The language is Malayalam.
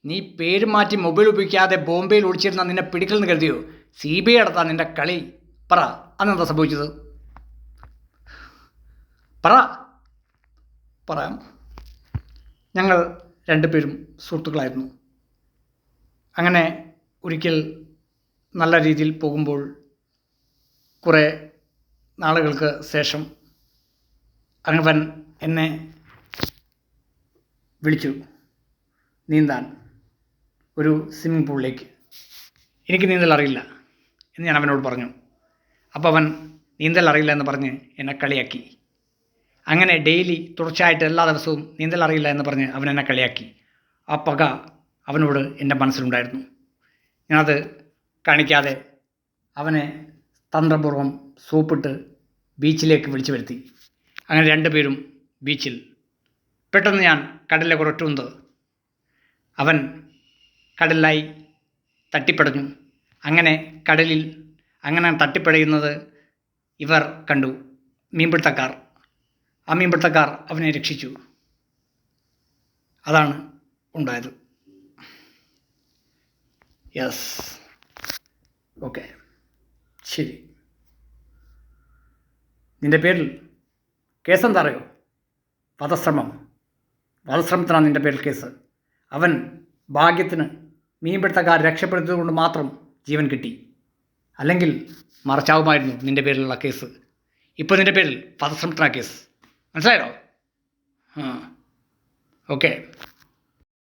നീ പേര് മാറ്റി മൊബൈൽ ഉപയോഗിക്കാതെ ബോംബെയിൽ ഒളിച്ചിരുന്ന നിന്നെ പിടിക്കലെന്ന് കരുതിയോ? CBI നടത്താൻ നിന്റെ കളി. പറ, അന്നെന്താ സംഭവിച്ചത്? പറ. പറയാം. ഞങ്ങൾ രണ്ടുപേരും സുഹൃത്തുക്കളായിരുന്നു. അങ്ങനെ ഒരിക്കൽ നല്ല രീതിയിൽ പോകുമ്പോൾ കുറേ നാളുകൾക്ക് ശേഷം അവൻ എന്നെ വിളിച്ചു നീന്താൻ ഒരു സ്വിമ്മിംഗ് പൂളിലേക്ക്. എനിക്ക് നീന്തൽ അറിയില്ല എന്ന് ഞാൻ അവനോട് പറഞ്ഞു. അപ്പോൾ അവൻ നീന്തൽ അറിയില്ല എന്ന് പറഞ്ഞ് എന്നെ കളിയാക്കി. അങ്ങനെ ഡെയിലി തുടർച്ചയായിട്ട് എല്ലാ ദിവസവും നീന്തൽ അറിയില്ല എന്ന് പറഞ്ഞ് അവൻ എന്നെ കളിയാക്കി. ആ പക അവനോട് എൻ്റെ മനസ്സിലുണ്ടായിരുന്നു. ഞാനത് കാണിക്കാതെ അവനെ തന്ത്രപൂർവ്വം സോപ്പിട്ട് ബീച്ചിലേക്ക് വിളിച്ചു വരുത്തി. അങ്ങനെ രണ്ടുപേരും ബീച്ചിൽ. പെട്ടെന്ന് ഞാൻ കടലിലെ ഒരൊറ്റുന്നത്. അവൻ കടലിലായി തട്ടിപ്പടഞ്ഞു. അങ്ങനെ കടലിൽ അങ്ങനെ തട്ടിപ്പടയുന്നത് ഇവർ കണ്ടു, മീൻപിടുത്തക്കാർ. ആ മീൻപിടുത്തക്കാർ അവനെ രക്ഷിച്ചു. അതാണ് ഉണ്ടായത്. യെസ്, ഓക്കെ, ശരി. നിൻ്റെ പേരിൽ കേസെന്താ അറിയോ? വധശ്രമത്തിനാണ് നിൻ്റെ പേരിൽ കേസ്. അവൻ ഭാഗ്യത്തിന് മീൻപിടുത്തക്കാർ രക്ഷപ്പെടുത്തിയത് കൊണ്ട് മാത്രം ജീവൻ കിട്ടി. അല്ലെങ്കിൽ മറച്ചാവുമായിരുന്നു നിൻ്റെ പേരിലുള്ള കേസ്. ഇപ്പോൾ നിൻ്റെ പേരിൽ വധശ്രമത്തിനാണ് കേസ്. മനസ്സിലായോ? ഓക്കെ.